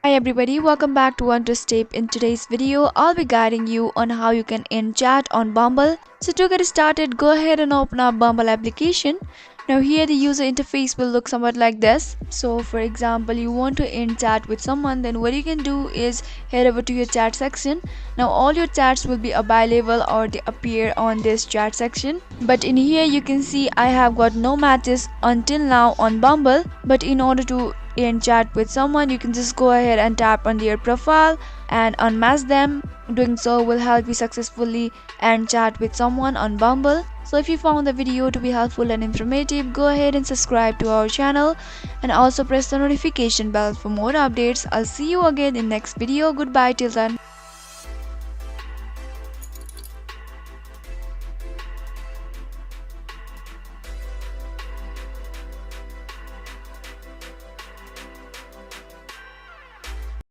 Hi everybody, welcome back to One to Step. In today's video, I'll be guiding you on how you can end chat on Bumble. So to get started, go ahead and open up Bumble application. Now here the user interface will look somewhat like this. So for example, you want to end chat with someone, then what you can do is head over to your chat section. Now all your chats will be available or they appear on this chat section. But in here you can see I have got no matches until now on Bumble. But in order to chat with someone, you can just go ahead and tap on their profile and unmatch them. Doing so will help you successfully end chat with someone on Bumble. So if you found the video to be helpful and informative, go ahead and subscribe to our channel and also press the notification bell for more updates. I'll see you again in next video. Goodbye till then.